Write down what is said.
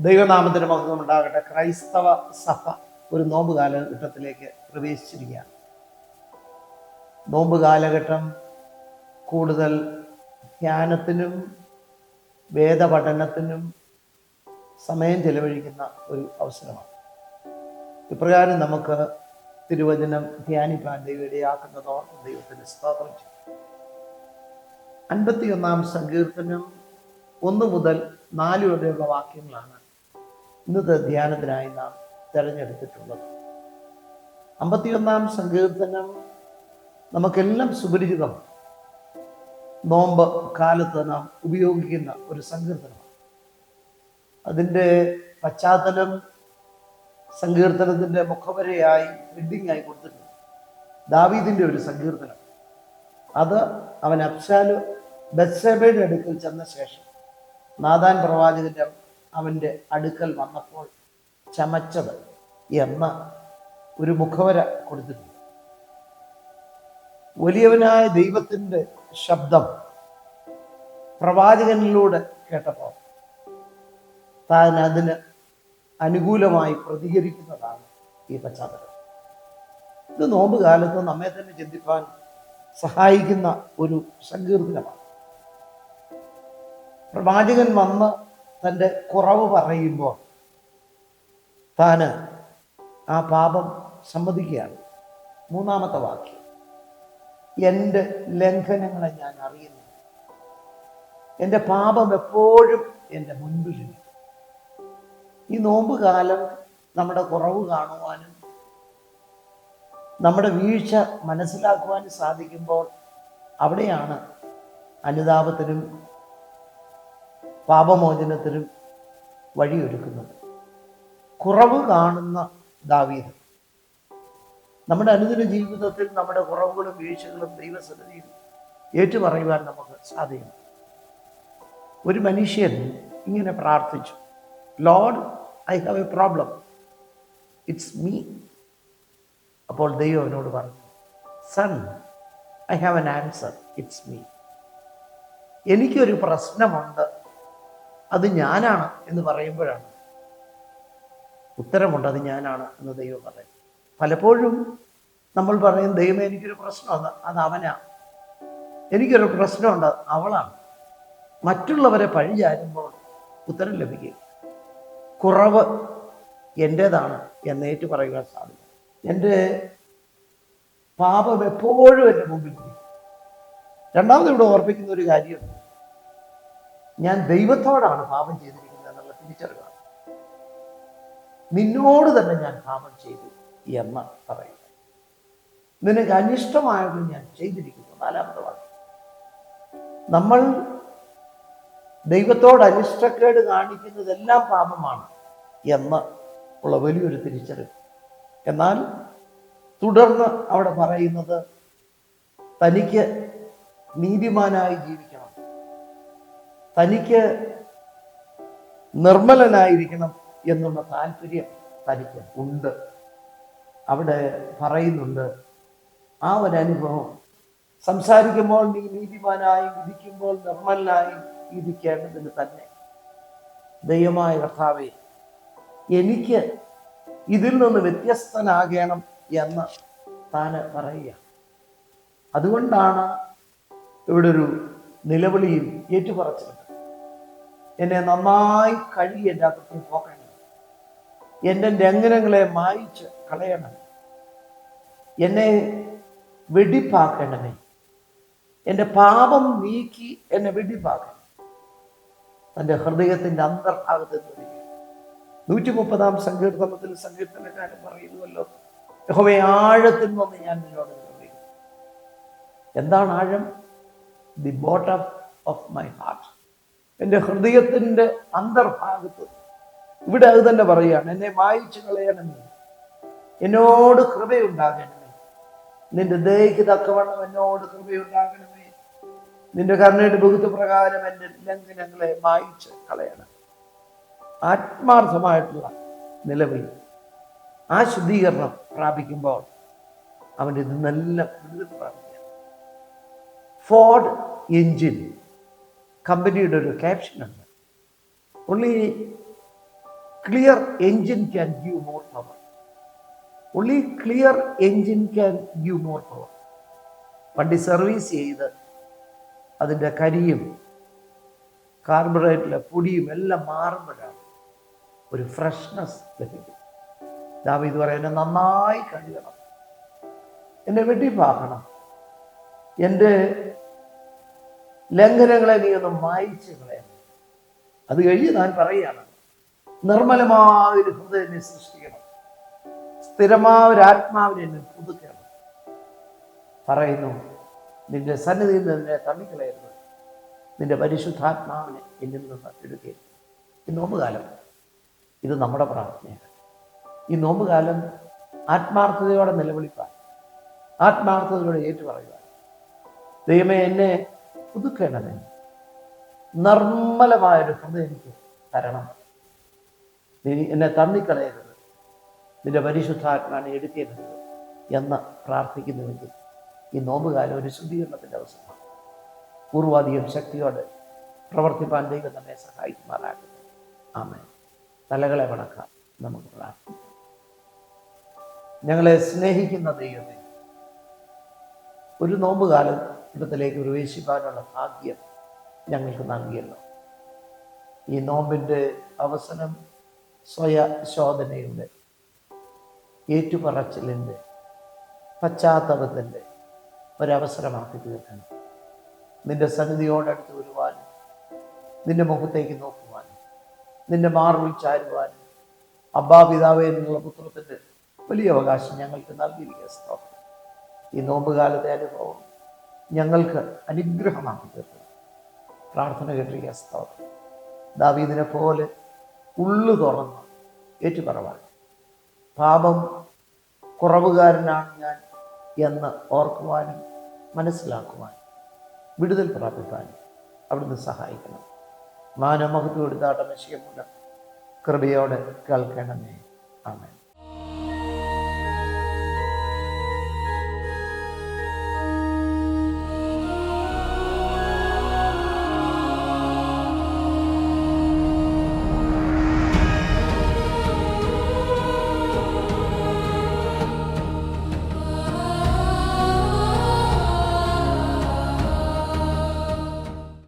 ദൈവനാമത്തിന് മഹത്വം ഉണ്ടാകട്ടെ. ക്രൈസ്തവ സഭ ഒരു നോമ്പ് കാലഘട്ടത്തിലേക്ക് പ്രവേശിച്ചിരിക്കുകയാണ്. നോമ്പ് കാലഘട്ടം കൂടുതൽ ധ്യാനത്തിനും വേദപഠനത്തിനും സമയം ചെലവഴിക്കുന്ന ഒരു അവസരമാണ്. ഇപ്രകാരം നമുക്ക് തിരുവചനം ധ്യാനിപ്പാൻ ദൈവയിടയാക്കുന്നതോർത്ത് ദൈവത്തിന് സ്തോത്രം ചെയ്യും. 51-ാം സങ്കീർത്തനം 1 മുതൽ 4 വരെയുള്ള വാക്യങ്ങളാണ് ഇന്നത്തെ ധ്യാനത്തിനായി നാം തിരഞ്ഞെടുത്തിട്ടുള്ളത്. 51-ാം സങ്കീർത്തനം നമുക്കെല്ലാം സുപരിചിതമാണ്. നോമ്പ് കാലത്ത് നാം ഉപയോഗിക്കുന്ന ഒരു സങ്കീർത്തനമാണ്. അതിൻ്റെ പശ്ചാത്തലം സങ്കീർത്തനത്തിൻ്റെ മുഖവരയായി ഹെഡിങ്ങായി കൊടുത്തിട്ടുണ്ട്. ദാവീദിൻ്റെ ഒരു സങ്കീർത്തനം. അത് അവൻ ബത്ശേബയുടെ അടുക്കൽ ചെന്ന ശേഷം നാഥാൻ പ്രവാചകന്റെ അവൻ്റെ അടുക്കൽ വന്നപ്പോൾ ചമച്ചത് എന്ന ഒരു മുഖവര കൊടുത്തിട്ടുണ്ട്. വലിയവനായ ദൈവത്തിൻ്റെ ശബ്ദം പ്രവാചകനിലൂടെ കേട്ടപ്പോൾ താൻ അതിന് അനുകൂലമായി പ്രതികരിക്കുന്നതാണ് ഈ പശ്ചാത്തലം. ഇത് നോമ്പ് കാലത്ത് നമ്മെ തന്നെ ചിന്തിപ്പാൻ സഹായിക്കുന്ന ഒരു സങ്കീർത്തനമാണ്. പ്രവാചകൻ വന്ന് തൻ്റെ കുറവ് പറയുമ്പോൾ താന് ആ പാപം സമ്മതിക്കുകയാണ്. 3-ാമത്തെ വാക്യം, എൻ്റെ ലംഘനങ്ങളെ ഞാൻ അറിയുന്നു, എൻ്റെ പാപം എപ്പോഴും എൻ്റെ മുൻപിലുണ്ട്. ഈ നോമ്പ് കാലം നമ്മുടെ കുറവ് കാണുവാനും നമ്മുടെ വീഴ്ച മനസ്സിലാക്കുവാനും സാധിക്കുമ്പോൾ അവിടെയാണ് അനുതാപത്തിനും പാപമോചനത്തിനും വഴിയൊരുക്കുന്നത്. കുറവ് കാണുന്ന ദാവീദ് നമ്മുടെ അനുദിന ജീവിതത്തിൽ നമ്മുടെ കുറവുകളും വീഴ്ചകളും ദൈവസന്നിധിയിൽ ഏറ്റുപറയുവാൻ നമുക്ക് സാധിക്കും. ഒരു മനുഷ്യൻ ഇങ്ങനെ പ്രാർത്ഥിച്ചു, Lord, I have a problem, it's me. അപ്പോൾ ദൈവം അവനോട് പറഞ്ഞു, son, I have an answer, it's me. എനിക്കൊരു പ്രശ്നമുണ്ട്, അത് ഞാനാണ് എന്ന് പറയുമ്പോഴാണ് ഉത്തരമുണ്ട്, അത് ഞാനാണ് എന്ന് ദൈവം പറയും. പലപ്പോഴും നമ്മൾ പറയും, ദൈവമേ എനിക്കൊരു പ്രശ്നമുണ്ട്, അത് അവനാ. എനിക്കൊരു പ്രശ്നമുണ്ട്, അവളാണ്. മറ്റുള്ളവരെ പഴിചാരുമ്പോൾ ഉത്തരം ലഭിക്കും. കുറവ് എൻ്റേതാണ് എന്നേറ്റു പറയുവാൻ സാധിക്കും. എൻ്റെ പാപം എപ്പോഴും എൻ്റെ മുമ്പിൽ. രണ്ടാമത് ഇവിടെ ഓർപ്പിക്കുന്ന ഒരു കാര്യം, ഞാൻ ദൈവത്തോടാണ് പാപം ചെയ്തിരിക്കുന്നത് എന്നുള്ള തിരിച്ചറിവാണ്. നിന്നോട് തന്നെ ഞാൻ പാപം ചെയ്തു എന്ന് പറയുക. നിനക്ക് അനിഷ്ടമായത് ഞാൻ ചെയ്തിരിക്കുന്നു. 4-ാമത്തെ വാക്യം, നമ്മൾ ദൈവത്തോട് അനിഷ്ടക്കേട് കാണിക്കുന്നതെല്ലാം പാപമാണ് എന്ന് ഉള്ള വലിയൊരു തിരിച്ചറിവ്. എന്നാൽ തുടർന്ന് അവിടെ പറയുന്നത്, തനിക്ക് നീതിമാനായി ജീവിക്കണം, തനിക്ക് നിർമ്മലനായിരിക്കണം എന്നുള്ള താല്പര്യം തനിക്ക് ഉണ്ട്. അവിടെ പറയുന്നുണ്ട്, ആ ഒരു അനുഭവം സംസാരിക്കുമ്പോൾ നീ നീതിമാനായി, വിധിക്കുമ്പോൾ നിർമ്മലനായി വിധിക്കേണ്ടതിന് തന്നെ ദൈവമായ കർത്താവേ, എനിക്ക് ഇതിൽ നിന്ന് വ്യത്യസ്തനാകണം എന്ന് താന് പറയുക. അതുകൊണ്ടാണ് ഇവിടെ ഒരു നിലവിളിയും ഏറ്റുപറച്ചിലുണ്ട്. എന്നെ നന്നായി കഴുകി എൻ്റെ അകത്തിൽ പോക്കണം, എൻ്റെ ലംഘനങ്ങളെ മായിച്ച് കളയണം, എന്നെ വെടിപ്പാക്കണമേ, എൻ്റെ പാപം നീക്കി എന്നെ വെടിപ്പാക്കണം. തൻ്റെ ഹൃദയത്തിൻ്റെ അന്തർഭാഗത്ത് നിന്ന് 130-ാം സങ്കീർത്തനത്തിൽ സങ്കീർത്തനക്കാരൻ പറയുന്നുവല്ലോ, യഹോവേ, ആഴത്തിൽ നിന്ന് ഞാൻ നിന്നോട് ചോദിക്കുന്നു. എന്താണ് ആഴം? The bottom of my heart, എൻ്റെ ഹൃദയത്തിൻ്റെ അന്തർഭാഗത്ത്. ഇവിടെ അത് തന്നെ പറയുകയാണ്, എന്നെ മായിച്ചു കളയണമേ, എന്നോട് കൃപയുണ്ടാകണമേ, നിന്റെ ദയയ്ക്ക് തക്കവണ്ണം എന്നോട് കൃപയുണ്ടാകണമേ, നിന്റെ കരുണയുടെ ബഹുത്വ പ്രകാരം എൻ്റെ ലംഘനങ്ങളെ മായിച്ച് കളയണം. ആത്മാർത്ഥമായിട്ടുള്ള നിലവിൽ ആ ശുദ്ധീകരണം പ്രാപിക്കുമ്പോൾ അവൻ്റെ ഇതെല്ലാം വിടുതൽ പ്രാപിക്കുക. ഫോർഡ് എഞ്ചിൻ കമ്പനിയുടെ ഒരു ക്യാപ്ഷനുണ്ട്, only clear engine can give more power. only clear engine can give more power. വണ്ടി സർവീസ് ചെയ്ത് അതിൻ്റെ കരിയും കാർബറേറ്ററിലെ പൊടിയും എല്ലാം മാറുമ്പോഴാണ് ഒരു ഫ്രഷ്നെസ് ലഭിക്കും. ദാവീദ് പറയും, എന്നെ നന്നായി കഴുകണം, എന്നെ വെട്ടിപ്പാക്കണം, എൻ്റെ ലംഘനങ്ങളെ നീ ഒന്ന് മായിച്ച് കളയണം. അത് കഴിഞ്ഞ് താൻ പറയുകയാണ്, നിർമ്മലമായ ഒരു ഹൃദയത്തെ സൃഷ്ടിക്കണം, സ്ഥിരമായ ഒരു ആത്മാവിനെ എന്നെ പുതുക്കണം. പറയുന്നു, നിന്റെ സന്നിധിയിൽ നിന്ന് നിന്നെ തള്ളിക്കളയരുത്, നിന്റെ പരിശുദ്ധാത്മാവിനെ എന്നിൽ നിന്ന് എടുക്കരുത്. ഈ നോമ്പുകാലം ഇത് നമ്മുടെ പ്രാർത്ഥനയാണ്. ഈ നോമ്പുകാലം ആത്മാർത്ഥതയോടെ നിലവിളിപ്പാൻ, ആത്മാർത്ഥതയോടെ ഏറ്റുപറയുവാൻ, ദൈവമേ എന്നെ പുതുക്കണമേ, നിർമ്മലമായൊരു ഹൃദയം എനിക്ക് തരണം, നീ എന്നെ തള്ളിക്കളയരുത്, നിന്റെ പരിശുദ്ധാത്മാവിനെ എടുക്കരുത് എന്ന് പ്രാർത്ഥിക്കുന്നുവെങ്കിൽ ഈ നോമ്പുകാലം ഒരു ശുദ്ധീകരണത്തിൻ്റെ അവസരമാണ്. പൂർവാധികം ശക്തിയോടെ പ്രവർത്തിപ്പാൻ ദൈവം നമ്മെ സഹായിക്കുമാറാകുന്നു. ആമേൻ. തലകളെ വണക്കാം, നമുക്ക് പ്രാർത്ഥിക്കാം. ഞങ്ങളെ സ്നേഹിക്കുന്ന ദൈവമേ, ഒരു നോമ്പുകാലം ഇടത്തിലേക്ക് പ്രവേശിക്കാനുള്ള ഭാഗ്യം ഞങ്ങൾക്ക് നൽകിയല്ലോ. ഈ നോമ്പിൻ്റെ അവസരം സ്വയശോധനയുടെ, ഏറ്റുപറച്ചിലിൻ്റെ, പശ്ചാത്തലത്തിൻ്റെ ഒരവസരമാക്കി തീർക്കണം. നിന്റെ സന്നിധിയോടടുത്ത് വരുവാനും, നിന്റെ മുഖത്തേക്ക് നോക്കുവാനും, നിന്റെ മാർവിൽ ചാരുവാനും അബ്ബാ പിതാവേ എന്നുള്ള പുത്രത്തിൻ്റെ വലിയ അവകാശം ഞങ്ങൾക്ക് നൽകിയിരിക്കുക. സ്തോത്രം. ഈ നോമ്പുകാലത്തെ അനുഭവം ഞങ്ങൾക്ക് അനുഗ്രഹമാക്കി തീർക്കണം. പ്രാർത്ഥന കേട്ടിരിക്കുക. സ്തോത്രം. ദാവീദിനെ പോലെ ഉള്ളു തുറന്ന് ഏറ്റുപറവാൻ, പാപം കുറവുകാരനാണ് ഞാൻ എന്ന് ഓർക്കുവാനും മനസ്സിലാക്കുവാനും വിടുതൽ പ്രാപിക്കാനും അവിടുന്ന് സഹായിക്കണം. മാനമഹത്വം എടുത്താട്ട മെഷിയ മൂലം കൃപയോടെ കേൾക്കണമേ. ആമേൻ.